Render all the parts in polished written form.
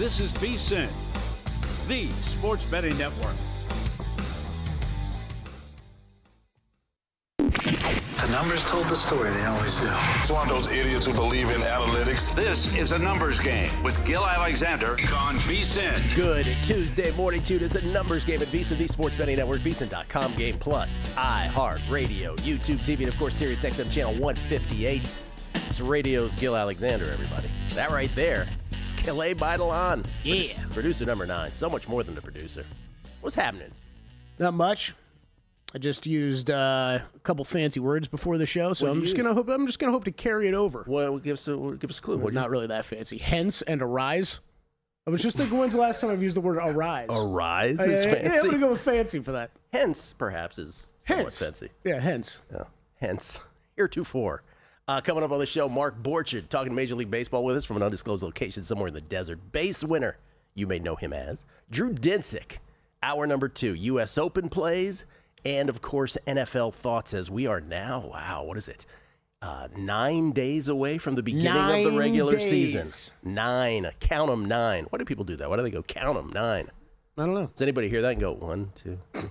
This is VSiN, the sports betting network. The numbers told the story, they always do. It's one of those idiots who believe in analytics. This is a numbers game with Gil Alexander on VSiN. Good Tuesday morning, tune. It's a numbers game at VSiN, the sports betting network, VSiN.com, Game Plus, iHeartRadio, YouTube TV, and of course, Sirius XM channel 158. It's radio's Gil Alexander, everybody. That right there. It's Calais Baitalon. Yeah. Producer number 9. So much more than the producer. What's happening? Not much. I just used a couple fancy words before the show, so I'm just gonna hope to carry it over. Well, give us a clue. Well, not really that fancy. Hence and arise. I was just thinking, when's the last time I've used the word arise? Arise is fancy. Yeah, I'm gonna go with fancy for that. Hence, perhaps, is somewhat fancy. Yeah, hence. Yeah, hence. Heretofore. Coming up on the show, Mark Borchard talking Major League Baseball with us from an undisclosed location somewhere in the desert. Base winner, you may know him as Drew Dinsick. Hour number 2, U.S. Open plays. And, of course, NFL thoughts as we are now, wow, what is it? 9 days away from the beginning of the regular season. 9. Count them 9. Why do people do that? Why do they go count them 9? I don't know. Does anybody hear that and go 1, 2, 3?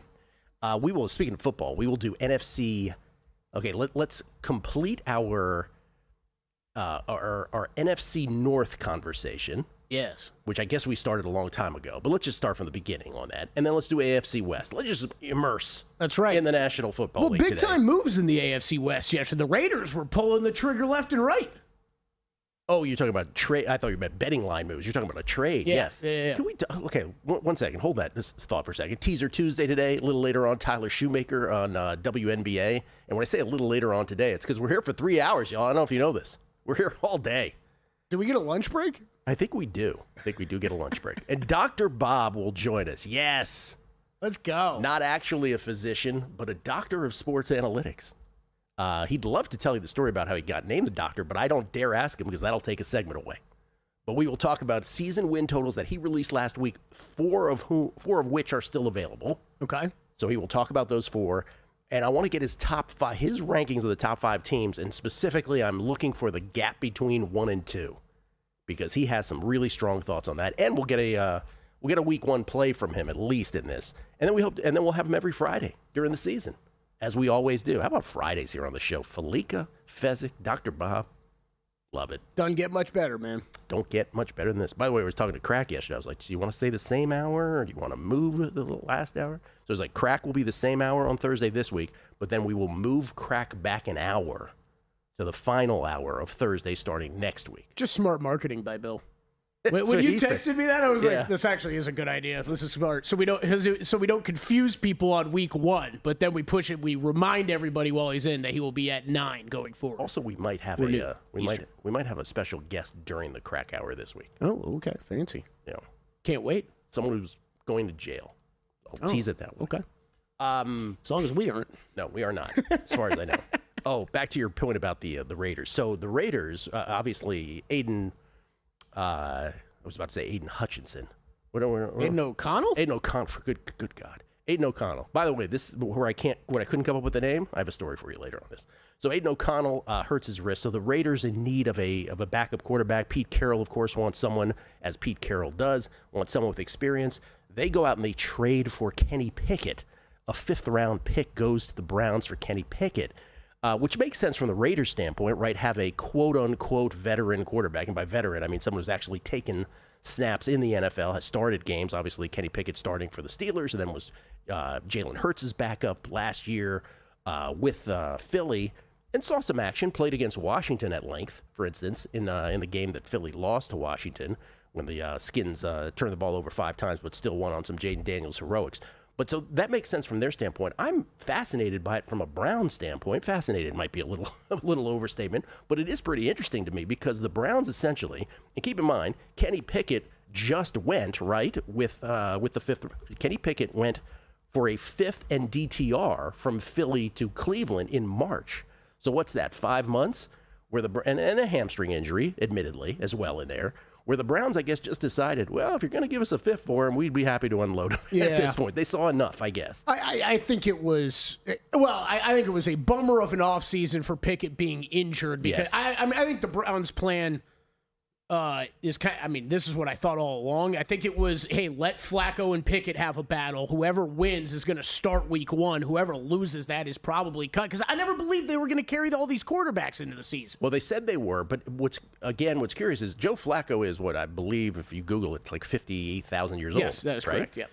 We will, speaking of football, we will do NFC. Okay, let's complete our NFC North conversation. Yes. Which I guess we started a long time ago. But let's just start from the beginning on that. And then let's do AFC West. Let's just immerse That's right. in the National Football League big time moves in the AFC West yesterday. The Raiders were pulling the trigger left and right. Oh, you're talking about trade. I thought you meant betting line moves. You're talking about a trade. Yeah. Yes. Yeah. Can we okay, one second. Hold that this thought for a second. Teaser Tuesday today. A little later on, Tyler Shoemaker on WNBA. And when I say a little later on today, it's because we're here for 3 hours, y'all. I don't know if you know this. We're here all day. Did we get a lunch break? I think we do. Get a lunch break. And Dr. Bob will join us. Yes. Let's go. Not actually a physician, but a doctor of sports analytics. He'd love to tell you the story about how he got named the doctor, but I don't dare ask him because that'll take a segment away. But we will talk about season win totals that he released last week, four of which are still available. Okay. So he will talk about those 4. And I want to get his top 5, his rankings of the top 5 teams. And specifically, I'm looking for the gap between 1 and 2. Because he has some really strong thoughts on that, and we'll get a week 1 play from him at least in this, and then we'll have him every Friday during the season, as we always do. How about Fridays here on the show? Falika, Fezzik, Dr. Bob, love it. Doesn't get much better, man. Don't get much better than this. By the way, I was talking to Crack yesterday. I was like, do you want to stay the same hour, or do you want to move the last hour? So it was like, Crack will be the same hour on Thursday this week, but then we will move Crack back an hour to the final hour of Thursday starting next week. Just smart marketing by Bill. When you texted me that, I was like, "This actually is a good idea. This is smart." So we don't confuse people on week 1, but then we push it. We remind everybody while he's in that he will be at 9 going forward. Also, we might have we might have a special guest during the Crack Hour this week. Oh, okay, fancy. Yeah, can't wait. Someone who's going to jail. I'll tease it that way. Okay. As long as we aren't. No, we are not, as far as I know. Oh, back to your point about the Raiders. So the Raiders, obviously, Aiden. I was about to say Aiden Hutchinson. Aiden O'Connell. Aiden O'Connell. Good God. Aiden O'Connell. By the way, this is where I couldn't come up with the name. I have a story for you later on this. So Aiden O'Connell hurts his wrist. So the Raiders in need of a backup quarterback. Pete Carroll, of course, wants someone, as Pete Carroll does, wants someone with experience. They go out and they trade for Kenny Pickett. A 5th-round pick goes to the Browns for Kenny Pickett. Which makes sense from the Raiders' standpoint, right? Have a quote-unquote veteran quarterback. And by veteran, I mean someone who's actually taken snaps in the NFL, has started games. Obviously, Kenny Pickett starting for the Steelers, and then was Jalen Hurts' backup last year with Philly, and saw some action, played against Washington at length, for instance, in the game that Philly lost to Washington when the Skins turned the ball over 5 times but still won on some Jaden Daniels heroics. But so that makes sense from their standpoint. I'm fascinated by it from a Browns standpoint. Fascinated might be a little overstatement, but it is pretty interesting to me because the Browns essentially, and keep in mind, Kenny Pickett just went, right, with the 5th. Kenny Pickett went for a 5th and DTR from Philly to Cleveland in March. So what's that, 5 months? And a hamstring injury, admittedly, as well in there. Where the Browns, I guess, just decided, well, if you're going to give us a 5th for him, we'd be happy to unload him at this point. They saw enough, I guess. I think it was, I think it was a bummer of an offseason for Pickett being injured because I think the Browns' plan this is what I thought all along. I think it was, hey, let Flacco and Pickett have a battle. Whoever wins is going to start week one. Whoever loses that is probably cut. Because I never believed they were going to carry all these quarterbacks into the season. Well, they said they were, but what's curious is Joe Flacco is what I believe, if you Google it, it's like 58,000 years old. Yes, that is right? correct, yeah.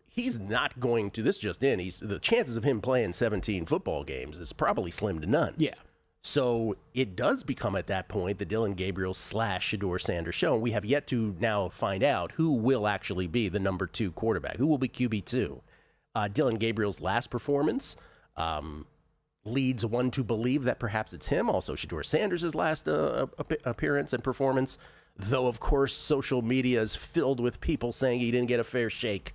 He's not going to, this just in, the chances of him playing 17 football games is probably slim to none. Yeah. So it does become at that point the Dylan Gabriel / Shedeur Sanders show. And we have yet to now find out who will actually be the number 2 quarterback. Who will be QB2? Dylan Gabriel's last performance leads one to believe that perhaps it's him. Also, Shedeur Sanders' last appearance and performance. Though, of course, social media is filled with people saying he didn't get a fair shake.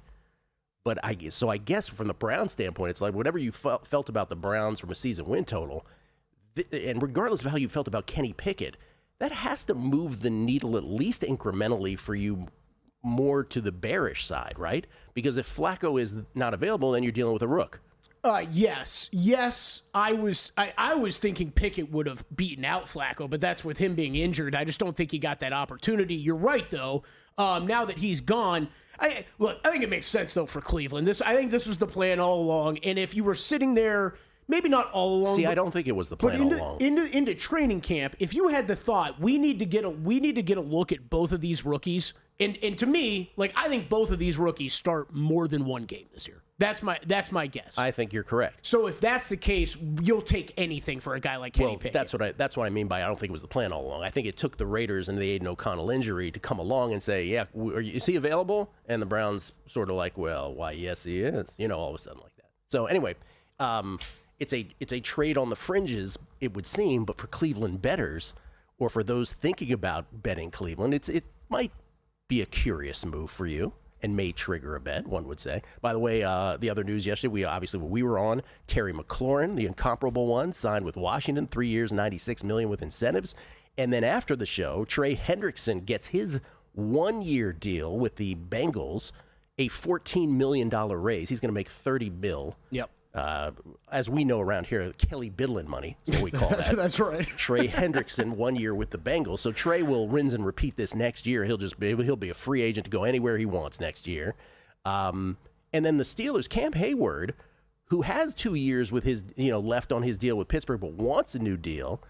But I guess from the Browns standpoint, it's like whatever you felt about the Browns from a season win total, and regardless of how you felt about Kenny Pickett, that has to move the needle at least incrementally for you more to the bearish side, right? Because if Flacco is not available, then you're dealing with a rook. Yes. I was thinking Pickett would have beaten out Flacco, but that's with him being injured. I just don't think he got that opportunity. You're right, though. Now that he's gone, I think it makes sense though for Cleveland. I think this was the plan all along. And if you were sitting there, maybe not all along. See, I don't think it was the plan all along. Into training camp, if you had the thought we need to get a look at both of these rookies, and to me, like I think both of these rookies start more than one game this year. That's my guess. I think you're correct. So if that's the case, you'll take anything for a guy like Kenny Pickett. That's what I mean by I don't think it was the plan all along. I think it took the Raiders and the Aiden O'Connell injury to come along and say, yeah, is he available? And the Browns sort of like, well, why, yes, he is. All of a sudden like that. So anyway, it's a trade on the fringes, it would seem, but for Cleveland bettors or for those thinking about betting Cleveland, it might be a curious move for you. And may trigger a bet, one would say. By the way, the other news yesterday, we were on, Terry McLaurin, the incomparable one, signed with Washington, 3 years, $96 million with incentives. And then after the show, Trey Hendrickson gets his 1-year deal with the Bengals, a $14 million raise. He's going to make $30 million. Yep. As we know around here, Kelly Bidlin money is what we call that. That's right. Trey Hendrickson, 1 year with the Bengals. So Trey will rinse and repeat this next year. He'll be a free agent to go anywhere he wants next year. And then the Steelers, Cam Hayward, who has 2 years with his left on his deal with Pittsburgh, but wants a new deal.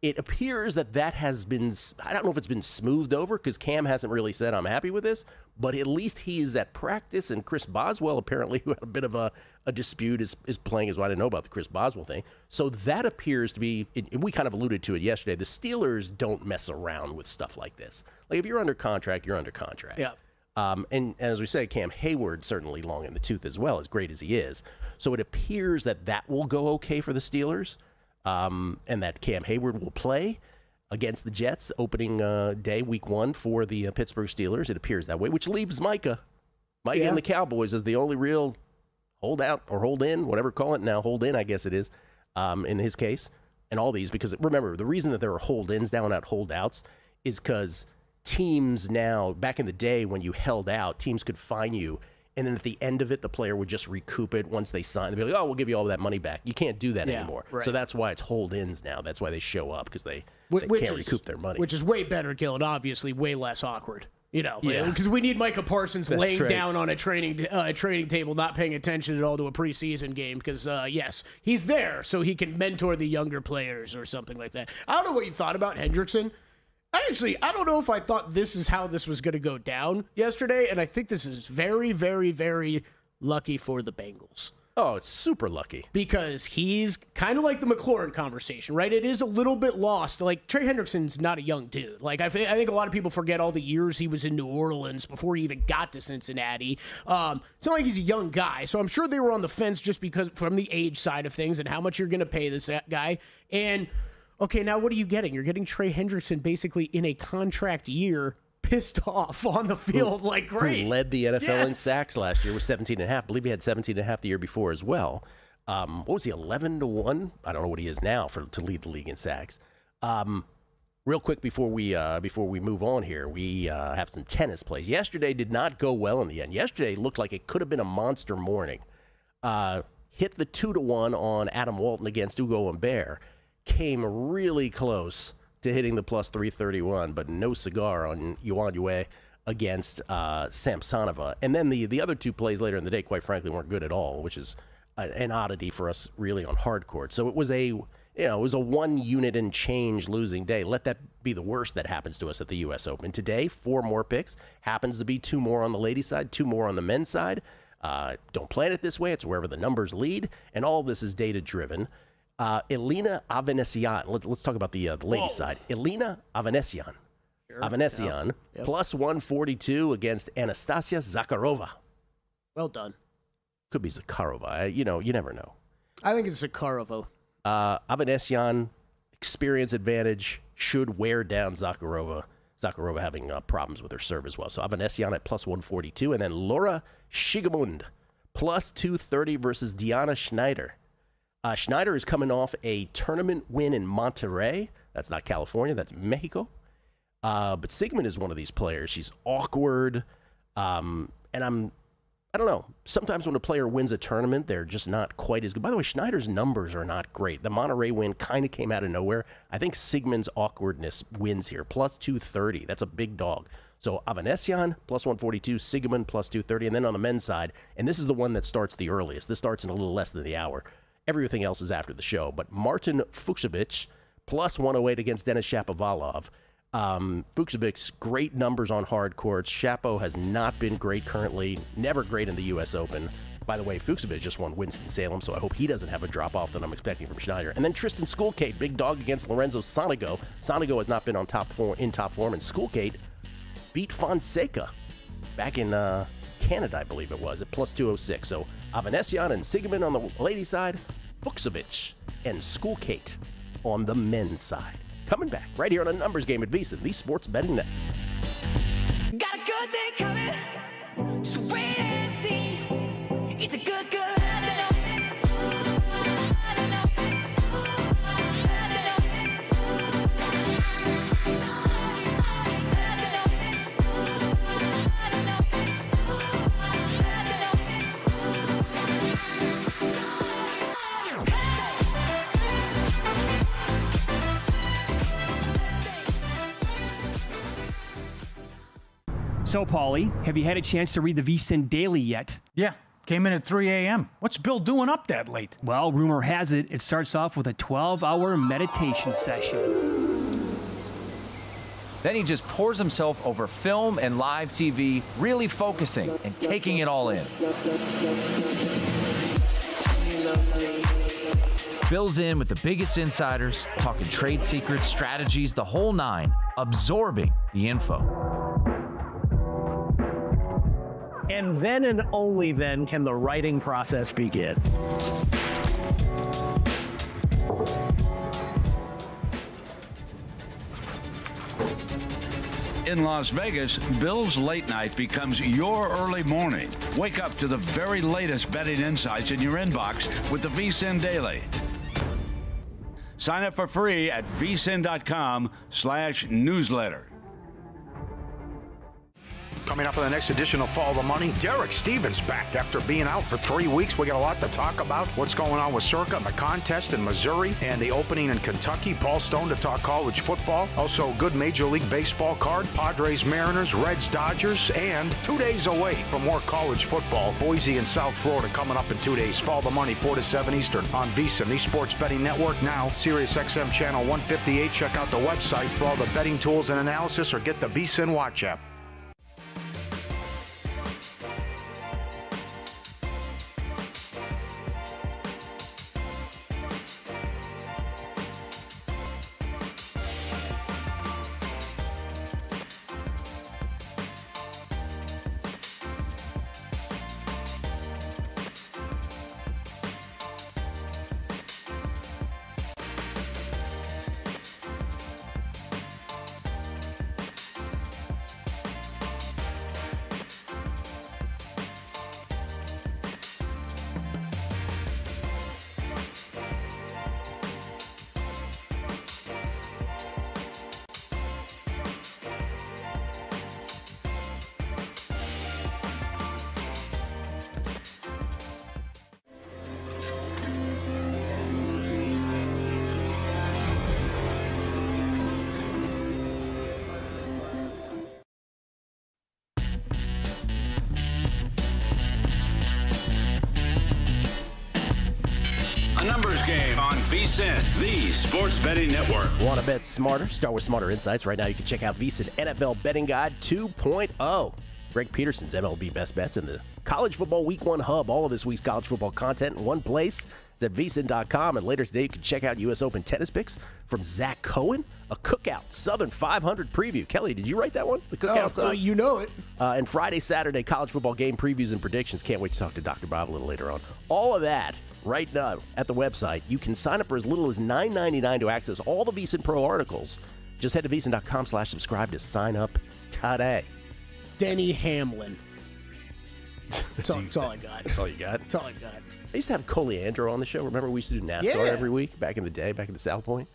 It appears that has been, I don't know if it's been smoothed over because Cam hasn't really said, I'm happy with this, but at least he's at practice, and Chris Boswell, apparently, who had a bit of a dispute, is playing as well. I didn't know about the Chris Boswell thing. So that appears to be, and we kind of alluded to it yesterday, the Steelers don't mess around with stuff like this. Like, if you're under contract, you're under contract. Yeah. And as we said, Cam Hayward certainly long in the tooth as well, as great as he is. So it appears that will go okay for the Steelers. And that Cam Hayward will play against the Jets opening day, week 1 for the Pittsburgh Steelers. It appears that way, which leaves Micah and the Cowboys as the only real holdout or hold in, whatever call it now, hold in, I guess it is, in his case. And all these, because remember, the reason that there are hold-ins now, not holdouts, is because teams now, back in the day when you held out, teams could fine you. And then at the end of it, the player would just recoup it once they sign. They'd be like, oh, we'll give you all that money back. You can't do that anymore. Right. So that's why it's hold-ins now. That's why they show up, because they can't recoup their money. Which is way better, Gil, and obviously way less awkward. Because we need Micah Parsons laying down on a training table, not paying attention at all to a preseason game. Because, yes, he's there so he can mentor the younger players or something like that. I don't know what you thought about Hendrickson. I don't know if I thought this is how this was going to go down yesterday, and I think this is very, very, very lucky for the Bengals. Oh, it's super lucky. Because he's kind of like the McLaurin conversation, right? It is a little bit lost. Like, Trey Hendrickson's not a young dude. Like, I think a lot of people forget all the years he was in New Orleans before he even got to Cincinnati. It's not like he's a young guy, so I'm sure they were on the fence just because from the age side of things and how much you're going to pay this guy. And okay, now what are you getting? You're getting Trey Hendrickson basically in a contract year, pissed off on the field like great. Who led the NFL in sacks last year with 17.5. I believe he had 17.5 the year before as well. What was he, 11-1? I don't know what he is now to lead the league in sacks. Real quick before we move on here, we have some tennis plays. Yesterday did not go well in the end. Yesterday looked like it could have been a monster morning. Hit the 2-1 on Adam Walton against Ugo Humbert. Came really close to hitting the plus 331, but no cigar on Yuan Yue against Samsonova. And then the other two plays later in the day, quite frankly, weren't good at all, which is an oddity for us really on hard court. So it was a 1 unit and change losing day. Let that be the worst that happens to us at the U.S. Open. Today, 4 more picks. Happens to be 2 more on the ladies' side, 2 more on the men's side. Don't plan it this way. It's wherever the numbers lead. And all of this is data-driven. Elena Avanesian. Let's talk about the ladies' side. Elena Avanesian. Sure. Avanesian, yep. Plus 142 against Anastasia Zakharova. Well done. Could be Zakharova. You never know. I think it's Zakharova. Avanesian, experience advantage, should wear down Zakharova. Zakharova having problems with her serve as well. So Avanesian at plus 142. And then Laura Shigemund, plus 230 versus Diana Schneider. Schneider is coming off a tournament win in Monterrey. That's not California. That's Mexico. But Sigmund is one of these players. She's awkward. And I don't know. Sometimes when a player wins a tournament, they're just not quite as good. By the way, Schneider's numbers are not great. The Monterrey win kind of came out of nowhere. I think Sigmund's awkwardness wins here. Plus 230. That's a big dog. So Avanesian, plus 142. Sigmund, plus 230. And then on the men's side, and this is the one that starts the earliest. This starts in a little less than the hour. Everything else is after the show. But Martin Fucsovics, plus 108 against Denis Shapovalov. Fucsovics, great numbers on hard courts. Shapo has not been great currently, never great in the U.S. Open. By the way, Fucsovics just won Winston-Salem, so I hope he doesn't have a drop-off that I'm expecting from Schneider. And then Tristan Schoolkate, big dog against Lorenzo Sonego. Sonego has not been on top form, and Schoolkate beat Fonseca back in Canada, I believe it was, at plus 206. So Avanesian and Sigmund on the ladies' side, Fucsovics and Schoolkate on the men's side. Coming back right here on a numbers game at VSiN, the Sports Betting Net. Got a good thing coming. Just wait and see. It's a good. So, Paulie, have you had a chance to read the VSiN Daily yet? Yeah, came in at 3 a.m. What's Bill doing up that late? Well, rumor has it, it starts off with a 12-hour meditation session. Then he just pours himself over film and live TV, really focusing and taking it all in. Bill's in with the biggest insiders, talking trade secrets, strategies, the whole nine, absorbing the info. And then and only then can the writing process begin. In Las Vegas, Bill's late night becomes your early morning. Wake up to the very latest betting insights in your inbox with the VSiN Daily. Sign up for free at vsin.com/newsletter. Coming up in the next edition of Follow the Money, Derek Stevens back after being out for 3 weeks. We got a lot to talk about. What's going on with Circa and the contest in Missouri and the opening in Kentucky. Paul Stone to talk college football. Also, good Major League Baseball card. Padres, Mariners, Reds, Dodgers. And 2 days away from more college football. Boise and South Florida coming up in 2 days. Follow the Money, 4 to 7 Eastern on VSiN, the Sports Betting Network. Now, Sirius XM Channel 158. Check out the website for all the betting tools and analysis or get the VSiN Watch app. A numbers game on VSiN, the sports betting network. Want to bet smarter? Start with Smarter Insights. Right now you can check out VSiN NFL Betting Guide 2.0. Greg Peterson's MLB Best Bets in the College Football Week 1 hub. All of this week's college football content in one place. It's at VSiN.com. And later today you can check out U.S. Open tennis picks from Zach Cohen, a Cookout Southern 500 preview. Kelly, did you write that one? The Cookout you know it. And Friday, Saturday, college football game previews and predictions. Can't wait to talk to Dr. Bob a little later on. All of that right now at the website. You can sign up for as little as $9.99 to access all the VSiN Pro articles. Just head to VSiN.com/subscribe to sign up today. Denny Hamlin. That's all I got. That's all you got? That's all I got. I used to have Coleandro on the show. Remember we used to do NASCAR every week back in the day, back in the South Point?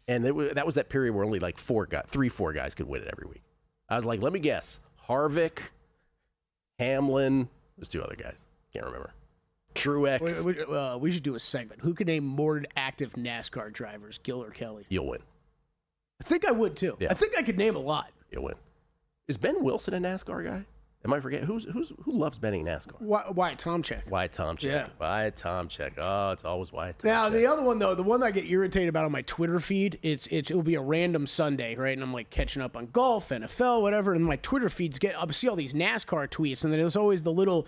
And that was that period where only like 4 guys could win it every week. I was like, let me guess. Harvick, Hamlin, there's 2 other guys. Can't remember. Truex. We should do a segment. Who can name more active NASCAR drivers, Gil or Kelly? You'll win. I think I would, too. Yeah. I think I could name a lot. You'll win. Is Ben Wilson a NASCAR guy? Am I forgetting? Who loves betting NASCAR? Wyatt Tomczyk. Wyatt Tomczyk. Yeah. Wyatt Tomczyk. Oh, it's always Wyatt Tomczyk. Now, the other one, though, the one that I get irritated about on my Twitter feed, it'll be a random Sunday, right? And I'm like catching up on golf, NFL, whatever, and my Twitter feeds I'll see all these NASCAR tweets, and then there's always the little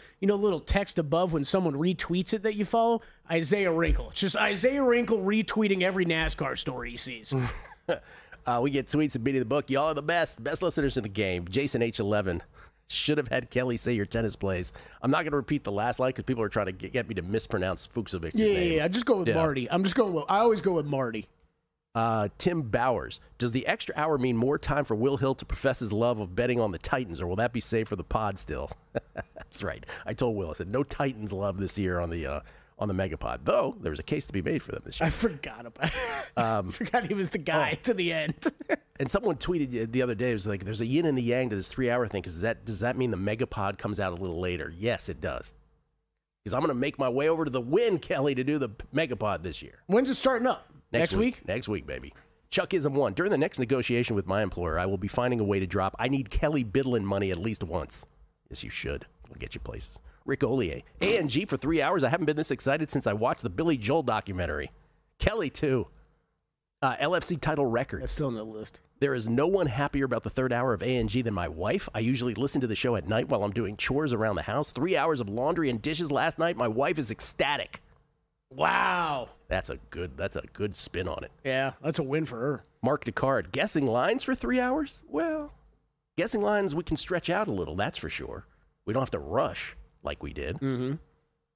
text above when someone retweets it that you follow. Isaiah Wrinkle. It's just Isaiah Wrinkle retweeting every NASCAR story he sees. We get tweets and beating the book. Y'all are the best listeners in the game. Jason H11 should have had Kelly say your tennis plays. I'm not going to repeat the last line because people are trying to get me to mispronounce Fuchsovic's name. Yeah. Just go with Marty. I always go with Marty. Tim Bowers. Does the extra hour mean more time for Will Hill to profess his love of betting on the Titans, or will that be saved for the pod still? That's right. I told Will, I said, no Titans love this year on the Megapod, though there was a case to be made for them this year. I forgot about it. I forgot he was the guy to the end. And someone tweeted the other day, it was like, there's a yin and the yang to this 3-hour thing. Does that mean the Megapod comes out a little later? Yes, it does. Because I'm going to make my way over to the Win, Kelly, to do the Megapod this year. When's it starting up? Next week? Next week, baby. Chuckism 1. During the next negotiation with my employer, I will be finding a way to drop I need Kelly Bidlin money at least once. Yes, you should. We'll get you places. Rick Ollier. A&G for 3 hours. I haven't been this excited since I watched the Billy Joel documentary. Kelly, too. LFC title record. That's still on the list. There is no one happier about the 3rd hour of A&G than my wife. I usually listen to the show at night while I'm doing chores around the house. 3 hours of laundry and dishes last night. My wife is ecstatic. Wow. That's a good spin on it. Yeah, that's a win for her. Mark Descartes. Guessing lines for 3 hours? Well, guessing lines we can stretch out a little, that's for sure. We don't have to rush like we did. Mm-hmm.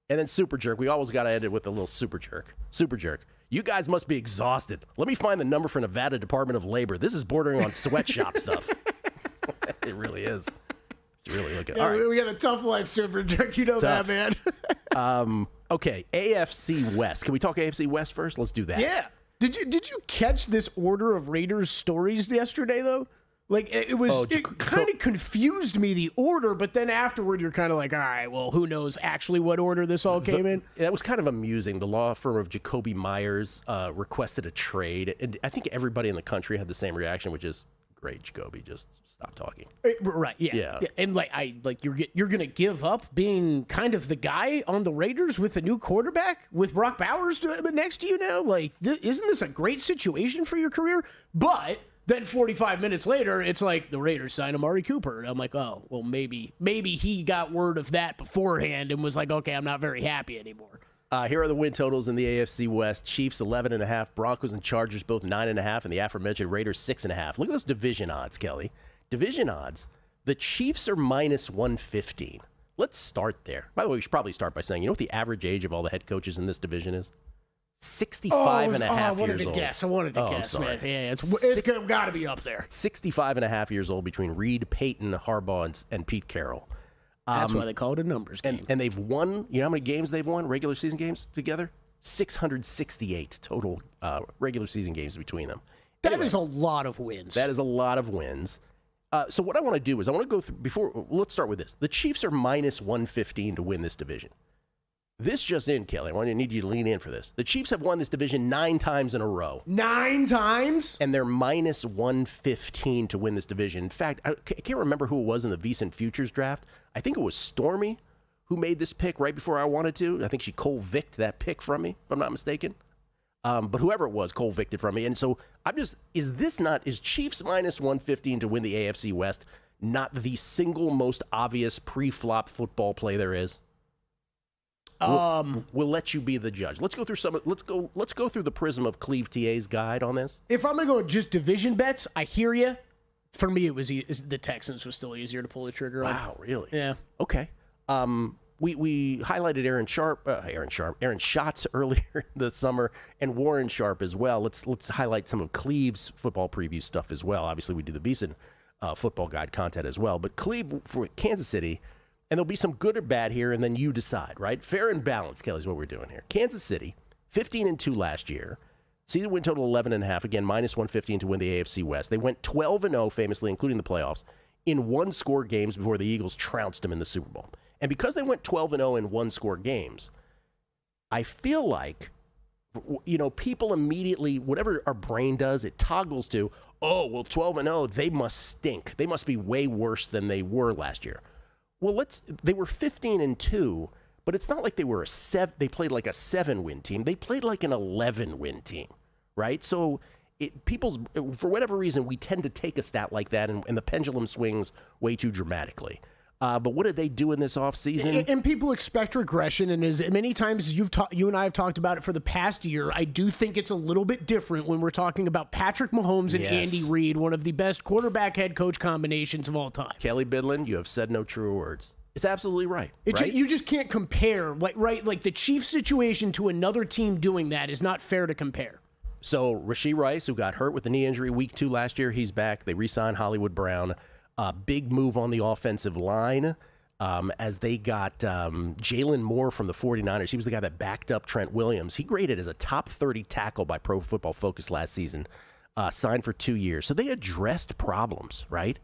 And then Super Jerk. We always got to end it with a little Super Jerk. Super Jerk. You guys must be exhausted. Let me find the number for Nevada Department of Labor. This is bordering on sweatshop stuff. It really is. It's really looking. Yeah, all right. We got a tough life, Super Jerk. You know that, man. Okay, AFC West. Can we talk AFC West first? Let's do that. Yeah. Did you catch this order of Raiders stories yesterday, though? Like, it kind of confused me, the order, but then afterward you're kind of like, all right, well, who knows actually what order this all came in? That was kind of amusing. The law firm of Jacoby Myers requested a trade, and I think everybody in the country had the same reaction, which is, great, Jacoby, just stop talking. Right, yeah. And you're going to give up being kind of the guy on the Raiders with a new quarterback, with Brock Bowers next to you now? Like, isn't this a great situation for your career? But then 45 minutes later, it's like the Raiders signed Amari Cooper. And I'm like, oh, well, maybe he got word of that beforehand and was like, okay, I'm not very happy anymore. Here are the win totals in the AFC West. Chiefs 11.5, Broncos and Chargers both 9.5, and the aforementioned Raiders 6.5. Look at those division odds, Kelly. Division odds. The Chiefs are minus 115. Let's start there. By the way, we should probably start by saying, you know what the average age of all the head coaches in this division is? 65 and a half years old. I wanted to guess, man. Yeah, it's got to be up there. 65 and a half years old between Reed, Peyton, Harbaugh, and Pete Carroll. That's why they call it a numbers game. And they've won, you know how many games they've won, regular season games together? 668 total regular season games between them. That is a lot of wins. That is a lot of wins. So what I want to do is I want to go through, let's start with this. The Chiefs are minus 115 to win this division. This just in, Kelly. I need you to lean in for this. The Chiefs have won this division 9 times in a row. 9 times? And they're minus 115 to win this division. In fact, I can't remember who it was in the VSiN Futures draft. I think it was Stormy who made this pick right before I wanted to. I think she Cole-Vicked that pick from me, if I'm not mistaken. But whoever it was, Cole-Vicked it from me. And so is Chiefs minus 115 to win the AFC West not the single most obvious pre-flop football play there is? We'll let you be the judge. Let's go through the prism of Cleve TA's guide on this. If I'm going to go just division bets, I hear you. For me, it was the Texans was still easier to pull the trigger on. Wow, really? Yeah. Okay. We highlighted Aaron Schatz earlier this summer, and Warren Sharp as well. Let's highlight some of Cleve's football preview stuff as well. Obviously, we do the VSiN football guide content as well. But Cleve for Kansas City. And there'll be some good or bad here, and then you decide, right? Fair and balanced, Kelly, is what we're doing here. Kansas City, 15-2 last year. Season win total 11.5. Again, minus 115 to win the AFC West. They went 12-0, famously, including the playoffs, in one-score games before the Eagles trounced them in the Super Bowl. And because they went 12-0 in one-score games, I feel like, people immediately, whatever our brain does, it toggles to, 12-0, they must stink. They must be way worse than they were last year. Well, they were 15-2, but it's not like they were they played like a 7-win team. They played like an 11-win team, right? So for whatever reason, we tend to take a stat like that, and the pendulum swings way too dramatically. But what did they do in this offseason? And people expect regression, and as many times as you and I have talked about it for the past year, I do think it's a little bit different when we're talking about Patrick Mahomes and Andy Reid, one of the best quarterback-head coach combinations of all time. Kelly Bidlin, you have said no truer words. It's absolutely right. You just can't compare, like the Chiefs situation to another team doing that is not fair to compare. So Rashee Rice, who got hurt with the knee injury week 2 last year, he's back. They re-signed Hollywood Brown. Big move on the offensive line as they got Jalen Moore from the 49ers. He was the guy that backed up Trent Williams. He graded as a top 30 tackle by Pro Football Focus last season, signed for 2 years. So they addressed problems, right?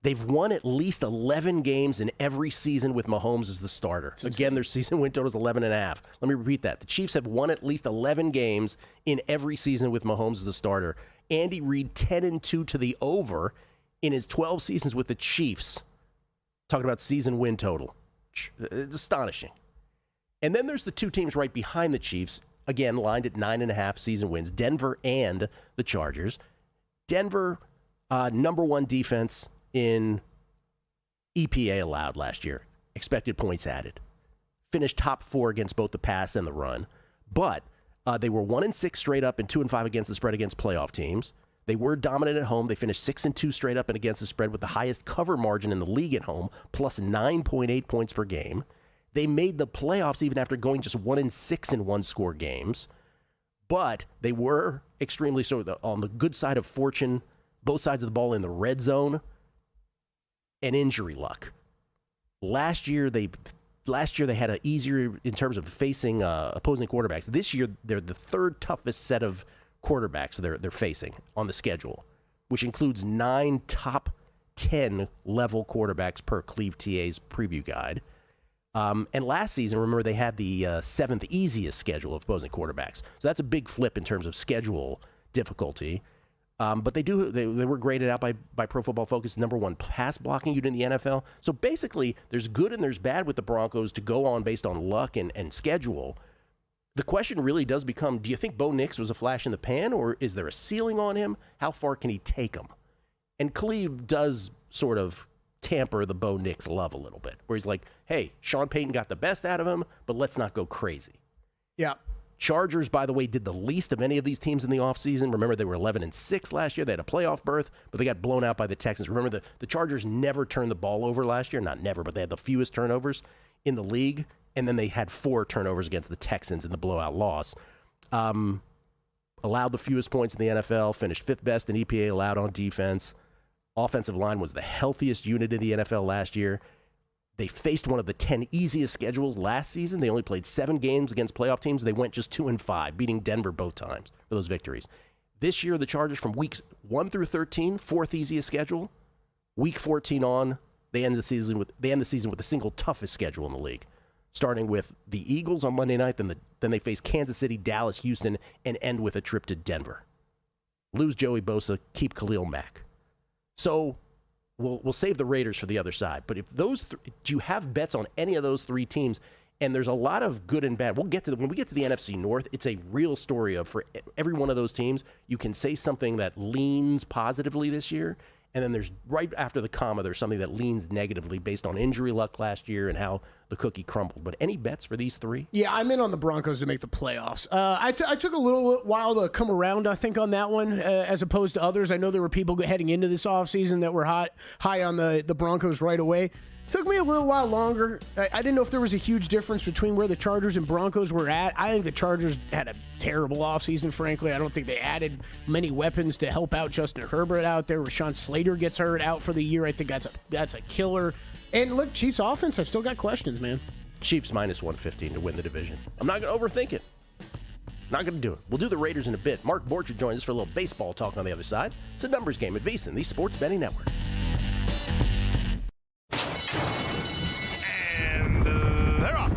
They've won at least 11 games in every season with Mahomes as the starter. Again, their season win total is 11.5. Let me repeat that. The Chiefs have won at least 11 games in every season with Mahomes as the starter. Andy Reid 10-2 to the over in his 12 seasons with the Chiefs. Talking about season win total. It's astonishing. And then there's the two teams right behind the Chiefs, again, lined at 9.5 season wins, Denver and the Chargers. Denver, number 1 defense in EPA allowed last year. Expected points added. Finished top 4 against both the pass and the run. But they were 1-6 straight up and 2-5 against the spread against playoff teams. They were dominant at home. They finished 6-2 straight up and against the spread with the highest cover margin in the league at home, plus 9.8 points per game. They made the playoffs even after going just 1-6 in one-score games. But they were extremely on the good side of fortune, both sides of the ball in the red zone, and injury luck. Last year they had an easier in terms of facing opposing quarterbacks. This year they're the third toughest set of quarterbacks they're facing on the schedule, which includes 9 top 10 level quarterbacks per Cleve TA's preview guide. And last season, remember, they had the 7th easiest schedule of opposing quarterbacks. So that's a big flip in terms of schedule difficulty. But they were graded out by Pro Football Focus, number 1 pass blocking unit in the NFL. So basically, there's good and there's bad with the Broncos to go on based on luck and schedule. The question really does become, do you think Bo Nix was a flash in the pan, or is there a ceiling on him? How far can he take him? And Cleve does sort of tamper the Bo Nix love a little bit, where he's like, hey, Sean Payton got the best out of him, but let's not go crazy. Yeah. Chargers, by the way, did the least of any of these teams in the offseason. Remember, they were 11-6 last year. They had a playoff berth, but they got blown out by the Texans. Remember, the Chargers never turned the ball over last year. Not never, but they had the fewest turnovers in the league. And then they had 4 turnovers against the Texans in the blowout loss. Allowed the fewest points in the NFL, finished 5th best in EPA allowed on defense. Offensive line was the healthiest unit in the NFL last year. They faced one of the 10 easiest schedules last season. They only played 7 games against playoff teams. They went just 2-5, beating Denver both times for those victories. This year, the Chargers from weeks 1 through 13, 4th easiest schedule. Week 14 on, they end the season with the single toughest schedule in the league. Starting with the Eagles on Monday night, then they face Kansas City, Dallas, Houston, and end with a trip to Denver. Lose Joey Bosa, keep Khalil Mack. So we'll save the Raiders for the other side. But if do you have bets on any of those three teams? And there's a lot of good and bad. When we get to the NFC North, it's a real story of for every one of those teams, you can say something that leans positively this year. And then there's right after the comma, there's something that leans negatively based on injury luck last year and how the cookie crumbled. But any bets for these three? Yeah, I'm in on the Broncos to make the playoffs. I took a little while to come around, I think, on that one as opposed to others. I know there were people heading into this offseason that were high on the Broncos right away. Took me a little while longer. I didn't know if there was a huge difference between where the Chargers and Broncos were at. I think the Chargers had a terrible offseason, frankly. I don't think they added many weapons to help out Justin Herbert out there. Rashawn Slater gets hurt out for the year. I think that's a killer. And look, Chiefs offense, I still got questions, man. Chiefs minus 115 to win the division. I'm not going to overthink it. Not going to do it. We'll do the Raiders in a bit. Mark Borchard joins us for a little baseball talk on the other side. It's a numbers game at VSiN, the Sports Betting Network. They're off.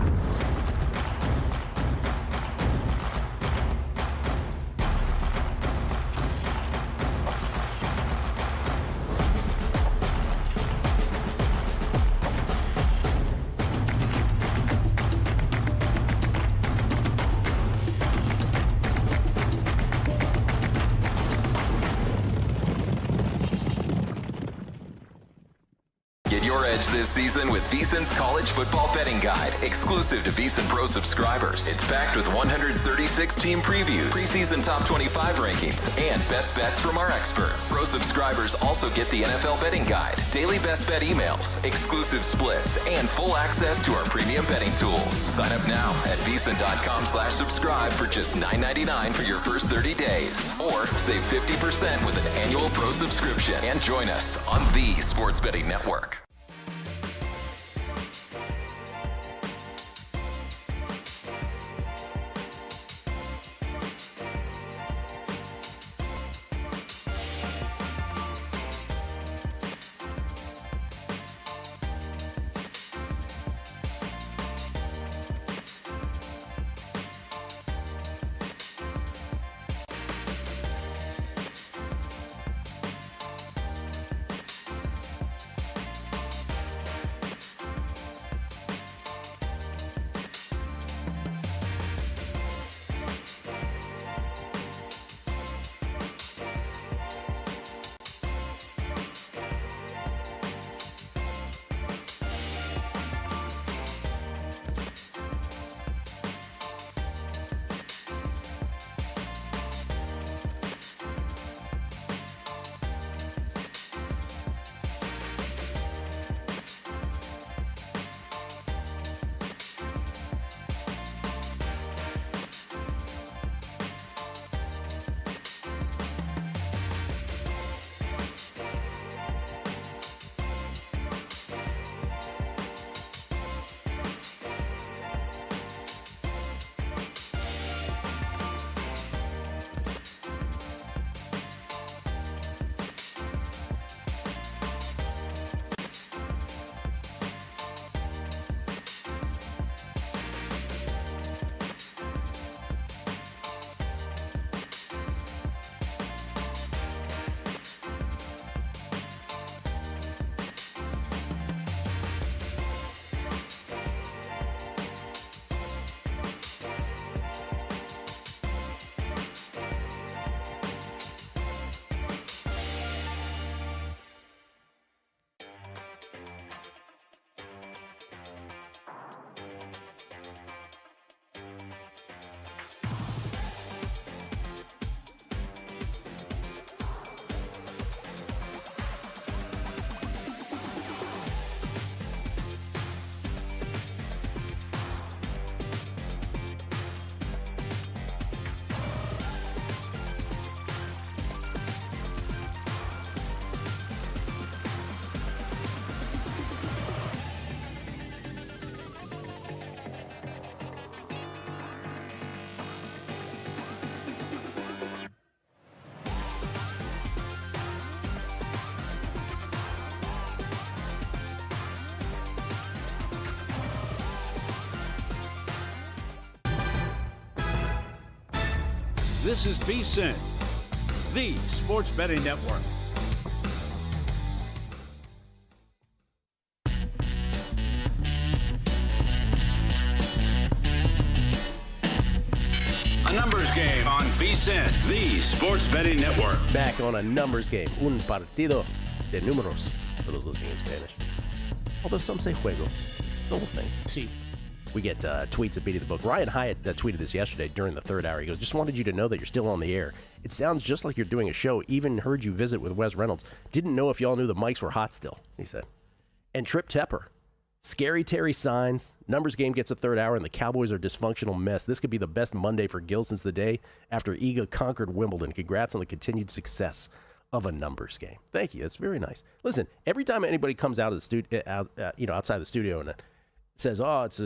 This season with VSiN's College Football Betting Guide, exclusive to VSiN Pro subscribers. It's packed with 136 team previews, preseason top 25 rankings, and best bets from our experts. Pro subscribers also get the NFL Betting Guide, daily best bet emails, exclusive splits, and full access to our premium betting tools. Sign up now at VSiN.com/subscribe for just $9.99 for your first 30 days. Or save 50% with an annual Pro subscription and join us on the Sports Betting Network. This is VSiN, the Sports Betting Network. A numbers game on VSiN, the sports betting network. Back on a numbers game. Un partido de números for those listening in Spanish. Although some say juego. The whole thing. See. We get tweets at Beating the Book. Ryan Hyatt tweeted this yesterday during the third hour. He goes, just wanted you to know that you're still on the air. It sounds just like you're doing a show. Even heard you visit with Wes Reynolds. Didn't know if y'all knew the mics were hot still, he said. And Trip Tepper. Scary Terry signs. Numbers game gets a third hour, and the Cowboys are a dysfunctional mess. This could be the best Monday for Gil since the day after Eagle conquered Wimbledon. Congrats on the continued success of a numbers game. Thank you. That's very nice. Listen, every time anybody comes out of the studio, outside the studio and says,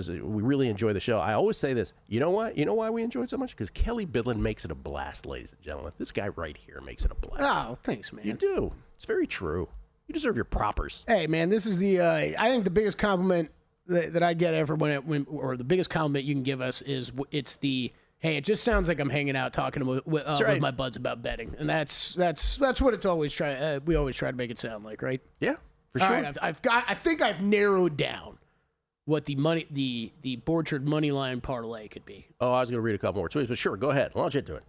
we really enjoy the show, I always say this. You know what? You know why we enjoy it so much? Because Kelly Bidlin makes it a blast, ladies and gentlemen. This guy right here makes it a blast. Oh, thanks, man. You do. It's very true. You deserve your propers. Hey, man, this is I think the biggest compliment that I get or the biggest compliment you can give us is hey, it just sounds like I'm hanging out talking with my buds about betting, and that's what it's always we always try to make it sound like, right? Yeah, for sure. All right, I think I've narrowed down what the Borchard money line parlay could be. Oh, I was going to read a couple more tweets, but sure, go ahead, launch into it.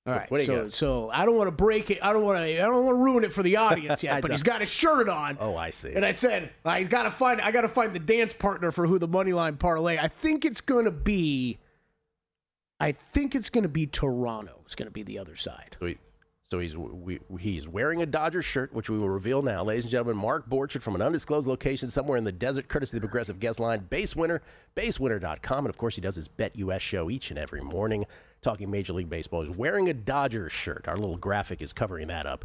All right, so I don't want to break it. I don't want to ruin it for the audience yet. But he's got a shirt on. Oh, I see. And I said I got to find the dance partner for who the money line parlay. I think it's going to be Toronto. It's going to be the other side. So he's wearing a Dodgers shirt, which we will reveal now. Ladies and gentlemen, Mark Borchard from an undisclosed location somewhere in the desert, courtesy of the Progressive Guest Line, Base Winner, basewinner.com. And, of course, he does his Bet US show each and every morning, talking Major League Baseball. He's wearing a Dodgers shirt. Our little graphic is covering that up.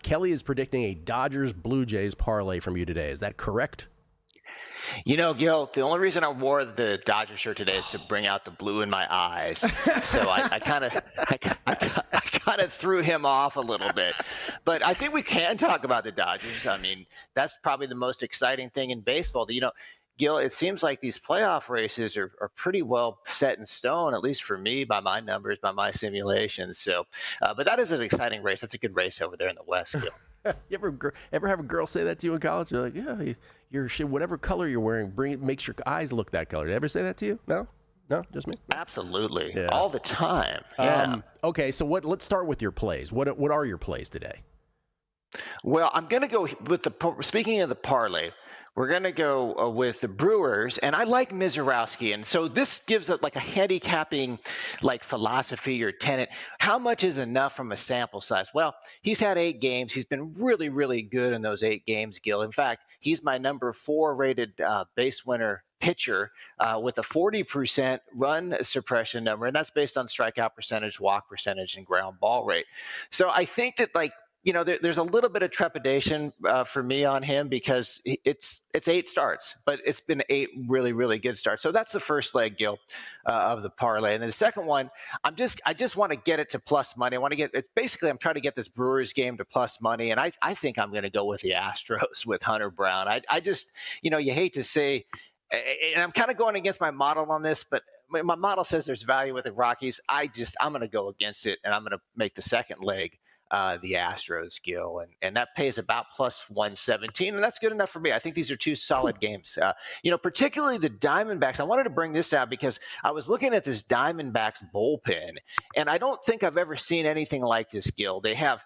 Kelly is predicting a Dodgers-Blue Jays parlay from you today. Is that correct? You know, Gil, the only reason I wore the Dodgers shirt today is to bring out the blue in my eyes. So I kind of threw him off a little bit. But I think we can talk about the Dodgers. I mean, that's probably the most exciting thing in baseball. You know, Gil, it seems like these playoff races are pretty well set in stone, at least for me, by my numbers, by my simulations. So, but that is an exciting race. That's a good race over there in the West, Gil. You ever have a girl say that to you in college? You're like, yeah, your whatever color you're wearing makes your eyes look that color. Did I ever say that to you? No, just me. Absolutely, yeah. All the time. Yeah. Okay, so let's start with your plays. What are your plays today? Well, I'm going to go with speaking of the parlay. We're going to go with the Brewers, and I like Mizorowski. And so this gives it like a handicapping philosophy or tenet. How much is enough from a sample size? Well, he's had 8 games. He's been really, really good in those 8 games, Gil. In fact, he's my number 4 rated base winner pitcher with a 40% run suppression number, and that's based on strikeout percentage, walk percentage, and ground ball rate. So I think that there's a little bit of trepidation for me on him because it's 8 starts, but it's been 8 really, really good starts. So that's the first leg, Gil, of the parlay. And then the second one, I just want to get it to plus money. I'm trying to get this Brewers game to plus money, and I think I'm going to go with the Astros with Hunter Brown. I just, you hate to say, and I'm kind of going against my model on this, but my model says there's value with the Rockies. I'm going to go against it, and I'm going to make the second leg the Astros, Gil, and that pays about plus 117, and that's good enough for me. I think these are 2 solid games. Particularly the Diamondbacks. I wanted to bring this out because I was looking at this Diamondbacks bullpen, and I don't think I've ever seen anything like this, Gil. They have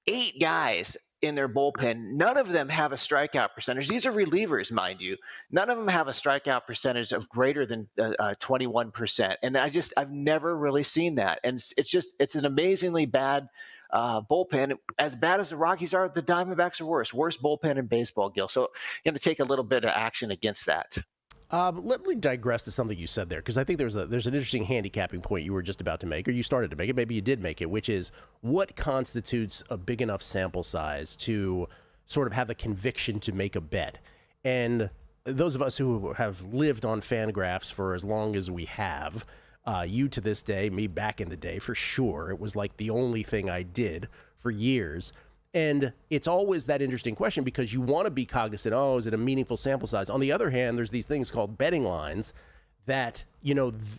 8 guys in their bullpen. None of them have a strikeout percentage. These are relievers, mind you. None of them have a strikeout percentage of greater than 21%. And I've never really seen that. And it's an amazingly bad bullpen. As bad as the Rockies are, the Diamondbacks are worse. Worst bullpen in baseball, Gil. So going to take a little bit of action against that. Let me digress to something you said there, because I think there's an interesting handicapping point you were just about to make, or you started to make it, maybe you did make it, which is what constitutes a big enough sample size to sort of have a conviction to make a bet. And those of us who have lived on Fangraphs for as long as we have, you to this day, me back in the day for sure, it was like the only thing I did for years. And it's always that interesting question because you want to be cognizant, is it a meaningful sample size? On the other hand, there's these things called betting lines that,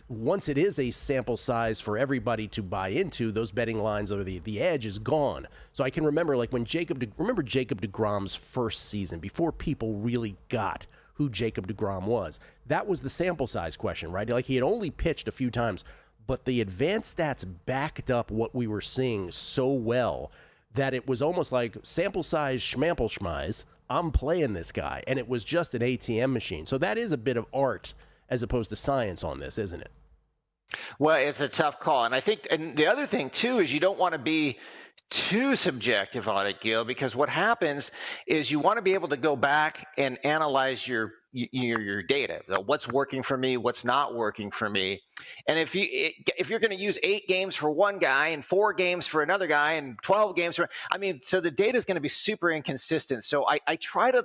once it is a sample size for everybody to buy into, those betting lines or the edge is gone. So I can remember when Jacob DeGrom's first season, before people really got who Jacob deGrom was. That was the sample size question, right? Like, he had only pitched a few times, but the advanced stats backed up what we were seeing so well that it was almost like sample size schmample schmize. I'm playing this guy, and it was just an ATM machine. So that is a bit of art as opposed to science on this, isn't it? Well, it's a tough call. And I think, and the other thing, too, is you don't want to be too subjective on it, Gil, because what happens is you want to be able to go back and analyze your data. What's working for me, what's not working for me. And if you're going to use 8 games for one guy and 4 games for another guy and 12 games for, so the data is going to be super inconsistent. So I try to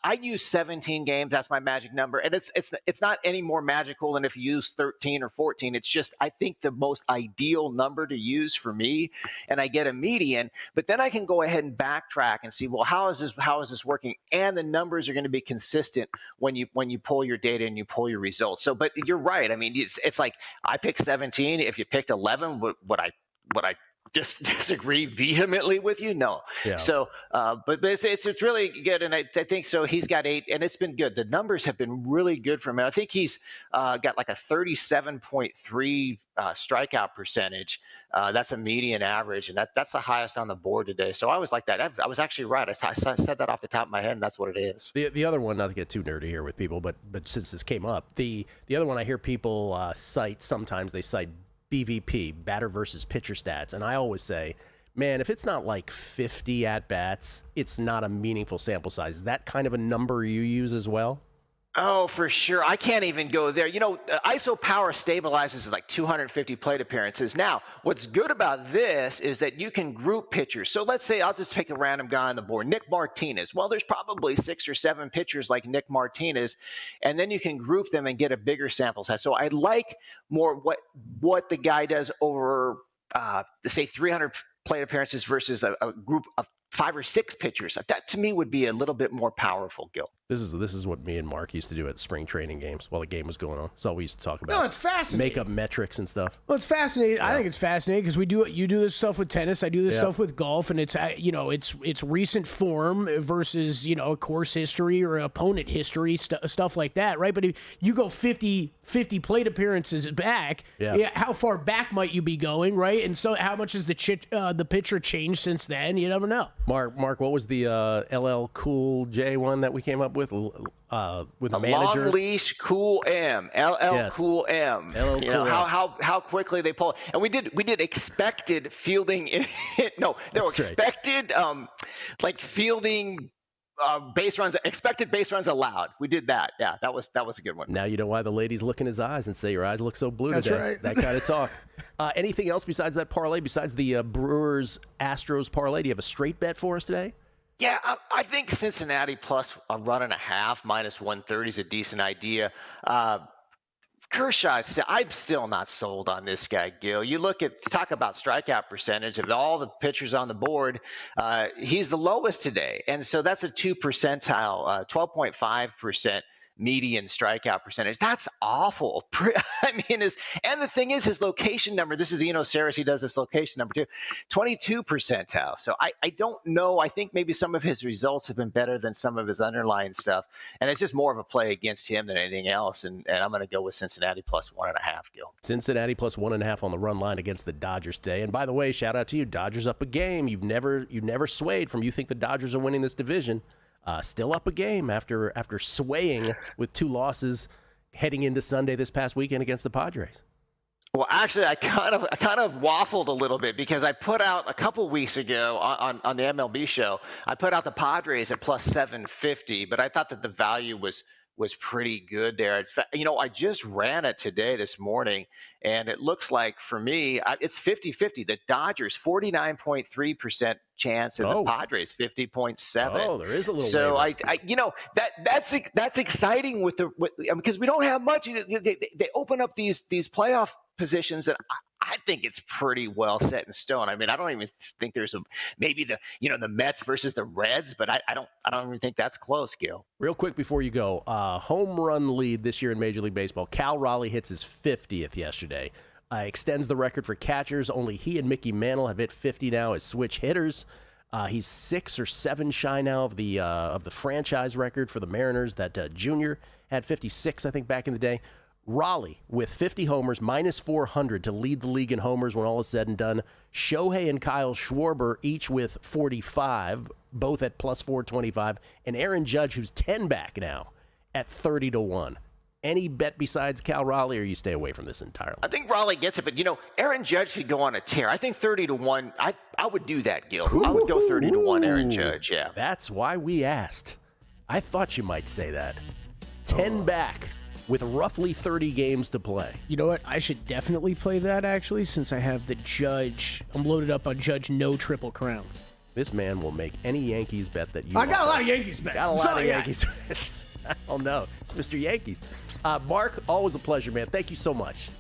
I use 17 games. That's my magic number. And it's not any more magical than if you use 13 or 14. It's just, I think, the most ideal number to use for me. And I get a median, but then I can go ahead and backtrack and see, well, how is this working? And the numbers are going to be consistent when you pull your data and you pull your results. So, but you're right. It's like I picked 17. If you picked 11, would I just disagree vehemently with you? No. Yeah. So, but it's really good, and I think so. He's got 8, and it's been good. The numbers have been really good for him. I think he's got like a 37.3 strikeout percentage. That's a median average, and that's the highest on the board today. So I was like that. I was actually right. I said that off the top of my head, and that's what it is. The other one, not to get too nerdy here with people, but since this came up, the other one I hear people cite, sometimes they cite BVP, batter versus pitcher stats. And I always say, man, if it's not like 50 at-bats, it's not a meaningful sample size. Is that kind of a number you use as well? Oh, for sure. I can't even go there. ISO power stabilizes at like 250 plate appearances. Now, what's good about this is that you can group pitchers. So let's say I'll just pick a random guy on the board, Nick Martinez. Well, there's probably 6 or 7 pitchers like Nick Martinez, and then you can group them and get a bigger sample size. So I like more what the guy does over, say, 300 plate appearances versus a group of 5 or 6 pitchers. That to me would be a little bit more powerful, Gil. This is what me and Mark used to do at spring training games while the game was going on. That's all we used to talk about. No, it's fascinating. Make up metrics and stuff. Well, it's fascinating. Yeah. I think it's fascinating because you do this stuff with tennis. I do this stuff with golf, and it's it's recent form versus course history or opponent history, stuff like that, right? But if you go 50 plate appearances back, how far back might you be going, right? And so how much has the pitcher changed since then? You never know. Mark, what was the LL Cool J one that we came up with the managers? Long leash Cool M, LL Cool M. LL Cool M. How quickly they pull. And we did expected fielding. Expected fielding. Base runs, expected base runs allowed. We did that. Yeah, that was a good one. Now you know why the ladies look in his eyes and say your eyes look so blue That's today. Right. That kind of talk. Anything else besides that parlay? Besides the Brewers Astros parlay, do you have a straight bet for us today? Yeah, I think Cincinnati plus a run and a half minus 130 is a decent idea. Kershaw, I'm still not sold on this guy, Gil. You talk about strikeout percentage of all the pitchers on the board. He's the lowest today. And so that's a 2 percentile, 12.5% median strikeout percentage. That's awful. And the thing is, his location number, this is Eno Saris, he does this location number too, 22 percentile. So I don't know. I think maybe some of his results have been better than some of his underlying stuff. And it's just more of a play against him than anything else. And I'm going to go with Cincinnati plus 1.5, Gil. Cincinnati plus 1.5 on the run line against the Dodgers today. And by the way, shout out to you, Dodgers up a game. You've never swayed from you think the Dodgers are winning this division. Still up a game after swaying with 2 losses heading into Sunday this past weekend against the Padres. Well, actually, I kind of waffled a little bit because I put out a couple weeks ago on the MLB show. I put out the Padres at plus 750, but I thought that the value was pretty good there. In fact, I just ran it this morning, and it looks like for me, it's 50-50. The Dodgers 49.3% chance, and the Padres 50.7. Oh, there is a little. So that's exciting because we don't have much. They open up these playoff positions that I think it's pretty well set in stone. I don't even think there's maybe the Mets versus the Reds, but I don't even think that's close, Gil. Real quick before you go, home run lead this year in Major League Baseball. Cal Raleigh hits his 50th yesterday. Extends the record for catchers. Only he and Mickey Mantle have hit 50 now as switch hitters. He's 6 or 7 shy now of the franchise record for the Mariners that Junior had 56, I think, back in the day. Raleigh with 50 homers, minus 400 to lead the league in homers when all is said and done. Shohei and Kyle Schwarber each with 45, both at plus 425. And Aaron Judge, who's 10 back now, at 30-1. Any bet besides Cal Raleigh, or you stay away from this entirely? I think Raleigh gets it, but, Aaron Judge could go on a tear. I think 30-1, I would do that, Gil. I would go 30-1 Aaron Judge, yeah. That's why we asked. I thought you might say that. 10 back with roughly 30 games to play. You know what? I should definitely play that, actually, since I have the Judge. I'm loaded up on Judge no Triple Crown. This man will make any Yankees bet that you I got a lot of Yankees bets. Got a lot of Yankees bets. Oh, no. It's Mr. Yankees. Mark, always a pleasure, man. Thank you so much.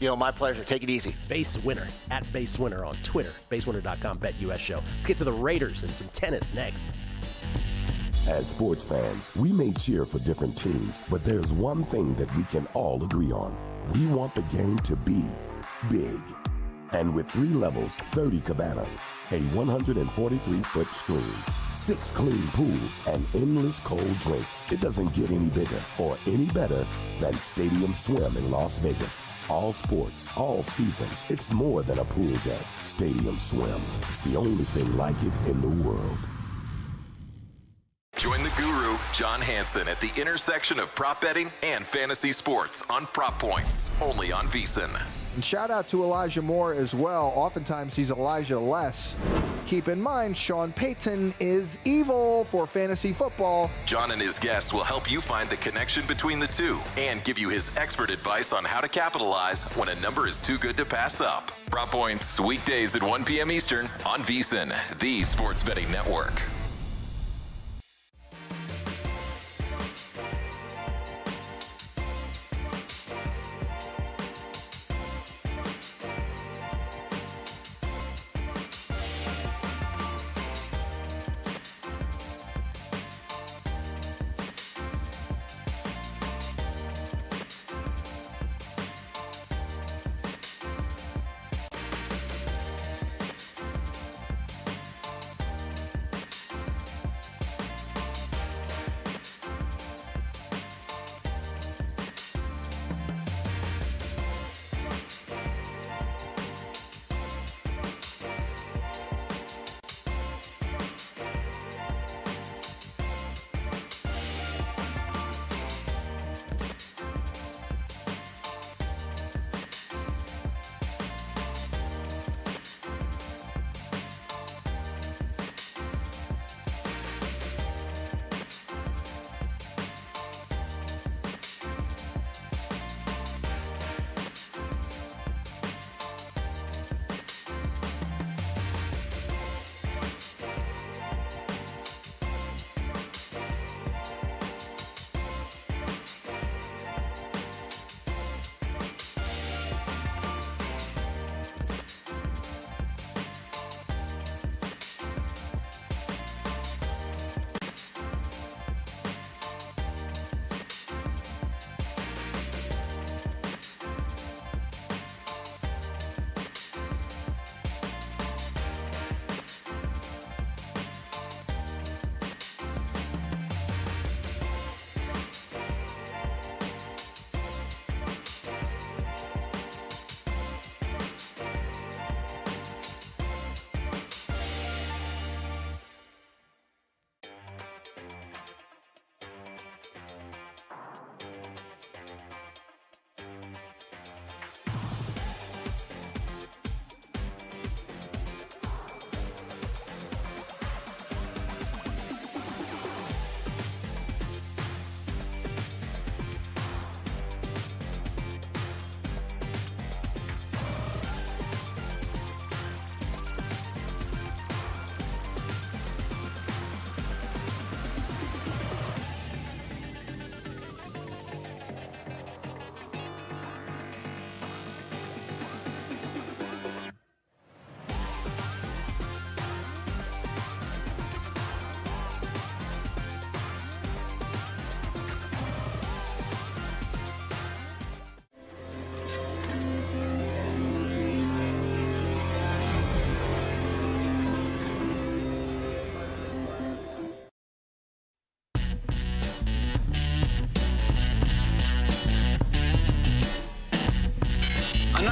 My pleasure. Take it easy. Base Winner, at Base Winner on Twitter. BaseWinner.com, BetUS show. Let's get to the Raiders and some tennis next. As sports fans, we may cheer for different teams, but there's one thing that we can all agree on. We want the game to be big. And with 3 levels, 30 cabanas, a 143-foot screen, 6 clean pools, and endless cold drinks, it doesn't get any bigger or any better than Stadium Swim in Las Vegas. All sports, all seasons. It's more than a pool deck. Stadium Swim. It's the only thing like it in the world. Join the guru, John Hansen, at the intersection of prop betting and fantasy sports on Prop Points, only on VSiN. And shout out to Elijah Moore as well. Oftentimes he's Elijah Less. Keep in mind, Sean Payton is evil for fantasy football. John and his guests will help you find the connection between the two and give you his expert advice on how to capitalize when a number is too good to pass up. Prop Points, weekdays at 1 p.m. Eastern on VSiN, the sports betting network.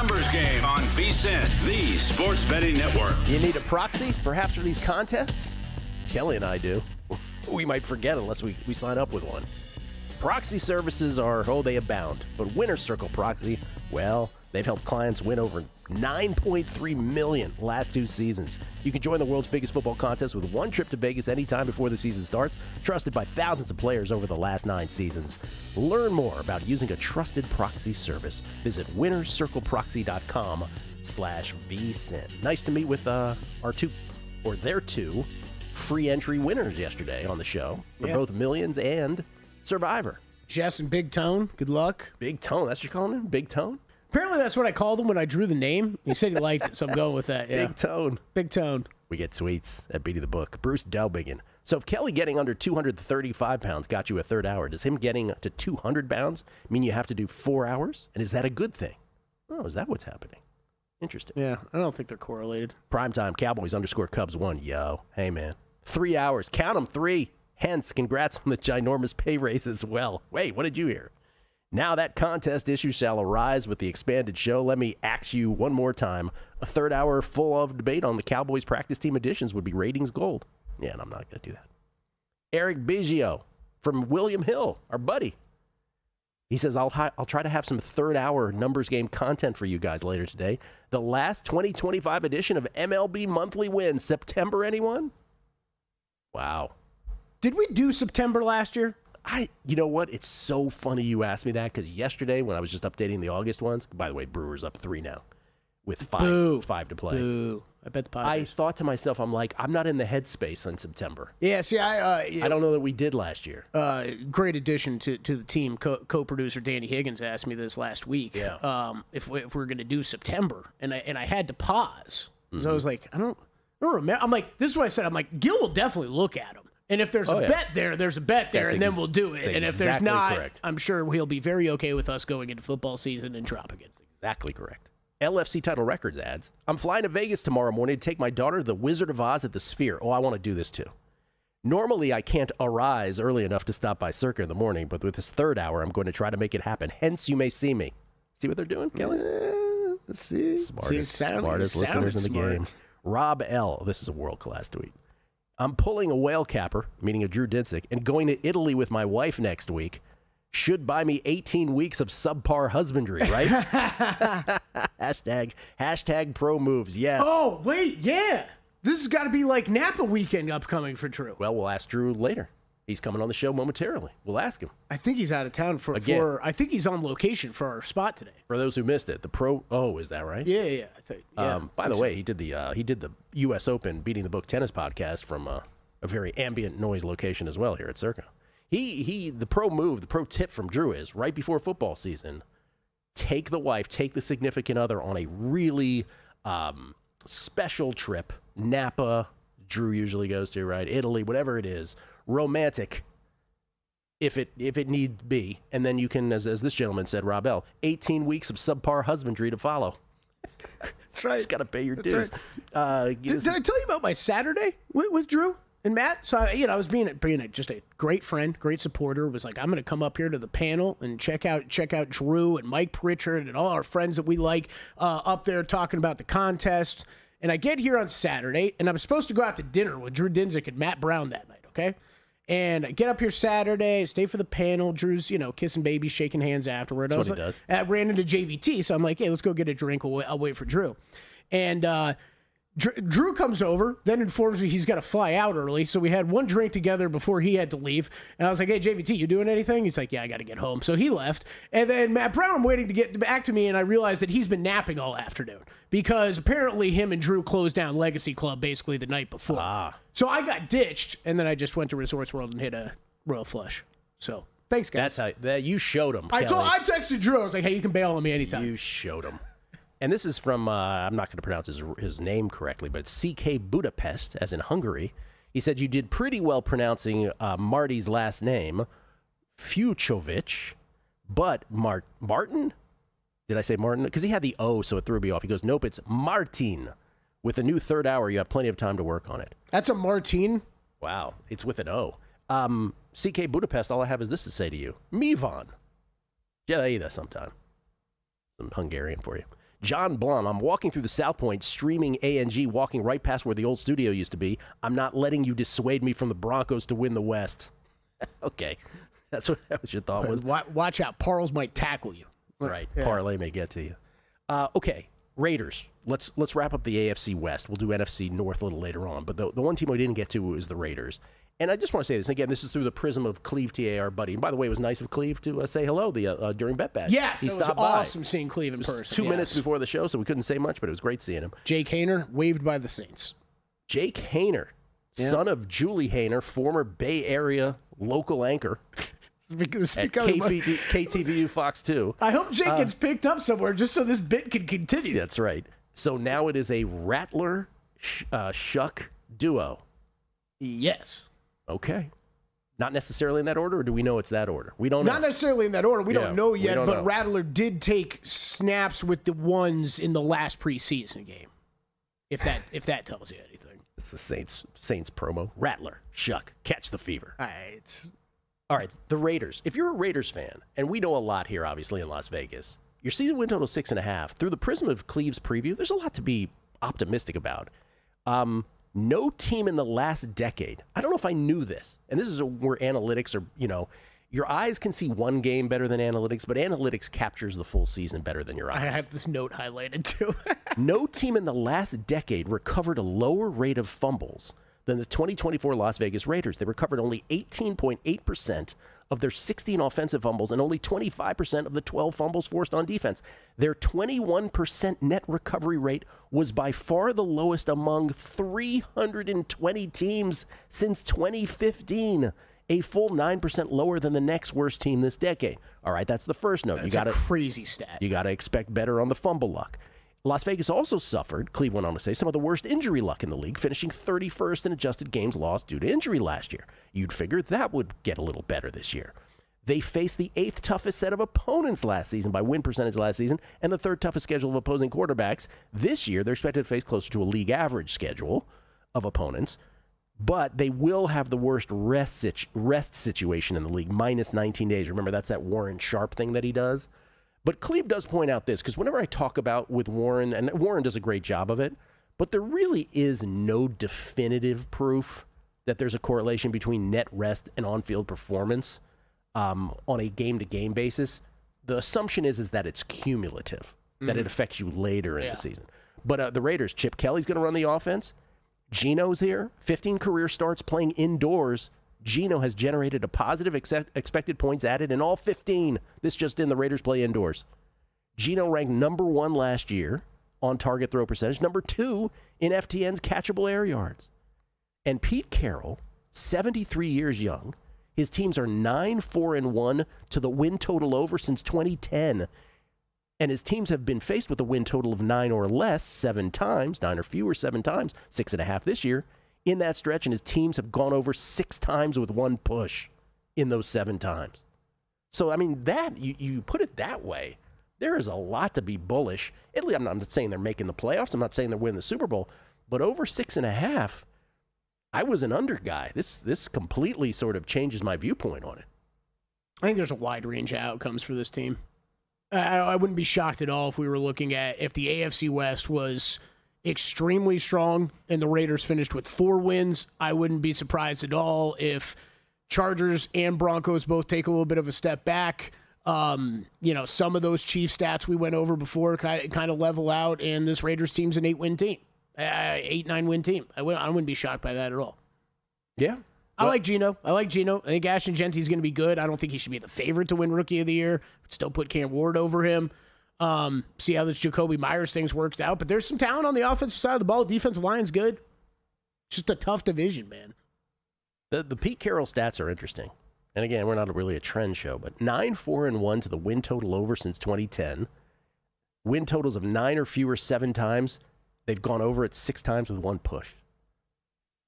Numbers Game on VSiN, the sports betting network. You need a proxy, perhaps, for these contests? Kelly and I do. We might forget unless we sign up with one. Proxy services they abound. But Winner's Circle Proxy, well, they've helped clients win over $9.3 million last 2 seasons. You can join the world's biggest football contest with one trip to Vegas anytime before the season starts, trusted by thousands of players over the last 9 seasons. Learn more about using a trusted proxy service. Visit winnercircleproxy.com/VSiN. Nice to meet with their 2 free entry winners yesterday on the show for both Millions and Survivor. Jess and Big Tone, good luck. Big Tone, that's what you're calling him? Big Tone? Apparently that's what I called him when I drew the name. He said he liked it, so I'm going with that. Yeah. Big Tone. Big Tone. We get tweets at Beating the Book. Bruce Delbigan. So if Kelly getting under 235 pounds got you a third hour, does him getting to 200 pounds mean you have to do 4 hours? And is that a good thing? Oh, is that what's happening? Interesting. Yeah, I don't think they're correlated. Primetime Cowboys _Cubs 1. Yo, hey, man. 3 hours. Count them, 3. Hence, congrats on the ginormous pay raise as well. Wait, what did you hear? Now that contest issue shall arise with the expanded show. Let me ask you one more time. A third hour full of debate on the Cowboys practice team editions would be ratings gold. Yeah, and I'm not going to do that. Eric Biggio from William Hill, our buddy. He says, I'll try to have some third hour numbers game content for you guys later today. The last 2025 edition of MLB Monthly Wins. September, anyone? Wow. Did we do September last year? You know what? It's so funny you asked me that because yesterday when I was just updating the August ones, by the way, Brewers up 3 now with 5 to play. Boo. I bet the Padres. I thought to myself, I'm not in the headspace in September. Yeah, see, I don't know that we did last year. Great addition to the team. Co-producer Danny Higgins asked me this last week. Yeah. If we're going to do September, and I had to pause because I was like, I don't remember. I'm like, this is what I said. I'm like, Gil will definitely look at them. And if there's a bet there, there's a bet there, and then we'll do it. And if there's not, correct. I'm sure he'll be very okay with us going into football season and dropping it. Exactly correct. LFC Title Records adds, I'm flying to Vegas tomorrow morning to take my daughter to the Wizard of Oz at the Sphere. Oh, I want to do this too. Normally, I can't arise early enough to stop by Circa in the morning, but with this third hour, I'm going to try to make it happen. Hence, you may see me. See what they're doing, Kelly? Let's see. Smartest listeners in the game. Rob L. This is a world-class tweet. I'm pulling a whale capper, meaning a Drew Dinsick, and going to Italy with my wife next week. Should buy me 18 weeks of subpar husbandry, right? Hashtag pro moves, yes. Oh, wait, yeah. This has got to be like Napa weekend upcoming for Drew. Well, we'll ask Drew later. He's coming on the show momentarily. We'll ask him. I think he's out of town for I think he's on location for our spot today. For those who missed it, the pro. Oh, is that right? Yeah. By the way, he did the U.S. Open Beating the Book tennis podcast from a very ambient noise location as well here at Circa. The pro tip from Drew is right before football season, take the wife, take the significant other on a really special trip. Napa, Drew usually goes to, right? Italy, whatever it is. Romantic, if it need be, and then you can, as this gentleman said, Rob L., 18 weeks of subpar husbandry to follow. That's right. Just got to pay your dues. Right. Did I tell you about my Saturday with Drew and Matt? So I was being just a great friend, great supporter. Was like, I'm going to come up here to the panel and check out Drew and Mike Pritchard and all our friends that we like up there talking about the contest. And I get here on Saturday, and I'm supposed to go out to dinner with Drew Dinsick and Matt Brown that night. Okay. And I get up here Saturday, stay for the panel. Drew's, kissing babies, shaking hands afterward. That's what he does. I ran into JVT, so I'm like, hey, let's go get a drink. I'll wait for Drew. And Drew comes over, then informs me he's got to fly out early. So we had one drink together before he had to leave. And I was like, hey, JVT, you doing anything? He's like, yeah, I got to get home. So he left. And then Matt Brown, I'm waiting to get back to me, and I realized that he's been napping all afternoon because apparently him and Drew closed down Legacy Club basically the night before. So I got ditched, and then I just went to Resorts World and hit a Royal Flush. So thanks, guys. That's how you showed him. I texted Drew. I was like, hey, you can bail on me anytime. You showed him. And this is from, I'm not going to pronounce his name correctly, but CK Budapest, as in Hungary. He said, you did pretty well pronouncing Marty's last name, Fuchovich, but Martin? Did I say Martin? Because he had the O, so it threw me off. He goes, nope, it's Martin. With a new third hour, you have plenty of time to work on it. That's a Martin? Wow, it's with an O. CK Budapest, all I have is this to say to you. Mivan. Yeah, sometime. Some Hungarian for you. John Blum, I'm walking through the South Point, streaming ANG, walking right past where the old studio used to be. I'm not letting you dissuade me from the Broncos to win the West. Okay. That was your thought was. Watch out. Parles might tackle you. Right. Yeah. Parlay may get to you. Okay. Raiders. Let's wrap up the AFC West. We'll do NFC North a little later on. But the one team we didn't get to was the Raiders. And I just want to say this. Again, this is through the prism of Cleve TA, our buddy. And by the way, it was nice of Cleve to say hello during Bet Bash. Yes, he it was stopped awesome by. seeing Cleve in person. 2 minutes before the show, so we couldn't say much, but it was great seeing him. Jake Hayner, waived by the Saints. Jake Hayner, son of Julie Hayner, former Bay Area local anchor. At KTVU Fox 2. I hope Jake gets picked up somewhere just so this bit can continue. That's right. So now it is a Rattler Shuck duo. Yes. Okay. Not necessarily in that order, or do we know it's that order? We don't know. Not necessarily in that order. We don't know yet, but know. Rattler did take snaps with the ones in the last preseason game. If that tells you anything. It's the Saints promo. Rattler, Shuck, catch the fever. All right, the Raiders. If you're a Raiders fan, and we know a lot here, obviously, in Las Vegas, your season win total is 6.5. Through the prism of Cleve's preview, there's a lot to be optimistic about. No team in the last decade, I don't know if I knew this, and this is where analytics are, your eyes can see one game better than analytics, but analytics captures the full season better than your eyes. I have this note highlighted too. No team in the last decade recovered a lower rate of fumbles than the 2024 Las Vegas Raiders. They recovered only 18.8% of their 16 offensive fumbles and only 25% of the 12 fumbles forced on defense. Their 21% net recovery rate was by far the lowest among 320 teams since 2015, a full 9% lower than the next worst team this decade. All right, that's the first note. That's a crazy stat. You got to expect better on the fumble luck. Las Vegas also suffered, Cleve went on to say, some of the worst injury luck in the league, finishing 31st in adjusted games lost due to injury last year. You'd figure that would get a little better this year. They faced the 8th toughest set of opponents last season by win percentage last season and the 3rd toughest schedule of opposing quarterbacks. This year, they're expected to face closer to a league average schedule of opponents, but they will have the worst rest situation in the league, minus 19 days. Remember, that's that Warren Sharp thing that he does. But Cleve does point out this, because whenever I talk about with Warren, and Warren does a great job of it, but there really is no definitive proof that there's a correlation between net rest and on-field performance on a game-to-game basis. The assumption is that it's cumulative, that it affects you later in the season. But the Raiders, Chip Kelly's going to run the offense. Geno's here, 15 career starts playing indoors. Geno has generated a positive expected points added in all 15. This just in, the Raiders play indoors. Geno ranked number 1 last year on target throw percentage, number 2 in FTN's catchable air yards. And Pete Carroll, 73 years young, his teams are 9-4-1 to the win total over since 2010. And his teams have been faced with a win total of 9 or less 7 times, 9 or fewer 7 times, 6.5 this year. In that stretch, and his teams have gone over 6 times with 1 push in those 7 times. So, I mean, that you put it that way, there is a lot to be bullish. Italy, I'm not saying they're making the playoffs. I'm not saying they're winning the Super Bowl. But over 6.5, I was an under guy. This completely sort of changes my viewpoint on it. I think there's a wide range of outcomes for this team. I wouldn't be shocked at all if we were looking at if the AFC West was extremely strong and the Raiders finished with 4 wins. I wouldn't be surprised at all if Chargers and Broncos both take a little bit of a step back. Some of those Chiefs stats we went over before kind of level out, and this Raiders team's an 8-win team, 8-9 win team. I wouldn't be shocked by that at all. Yeah. I like Geno. I think Ashton Genty's going to be good. I don't think he should be the favorite to win Rookie of the Year. Still put Cam Ward over him. See how this Jacoby Myers things works out. But there's some talent on the offensive side of the ball. Defensive line's good. It's just a tough division, man. The Pete Carroll stats are interesting. And again, we're not really a trend show, but 9-4-1 to the win total over since 2010. Win totals of 9 or fewer 7 times. They've gone over it 6 times with 1 push.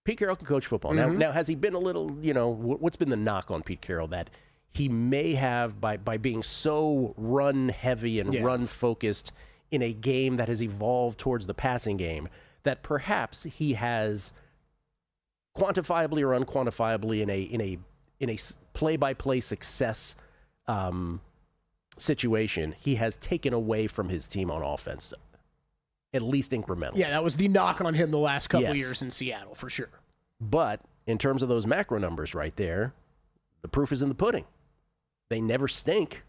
Pete Carroll can coach football. Now, has he been a little, what's been the knock on Pete Carroll? That he may have, by being so run-heavy and run-focused in a game that has evolved towards the passing game, that perhaps he has quantifiably or unquantifiably in a play-by-play success situation, he has taken away from his team on offense, at least incrementally. Yeah, that was the knock on him the last couple of Yes. years in Seattle, for sure. But in terms of those macro numbers right there, the proof is in the pudding. They never stink,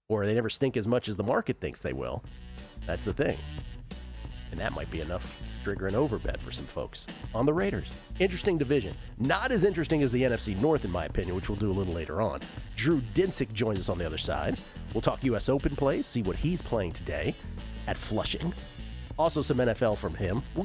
or they never stink as much as the market thinks they will. That's the thing. And that might be enough to trigger an overbet for some folks on the Raiders. Interesting division. Not as interesting as the NFC North, in my opinion, which we'll do a little later on. Drew Dinsick joins us on the other side. We'll talk U.S. Open plays, see what he's playing today at Flushing. Also some NFL from him.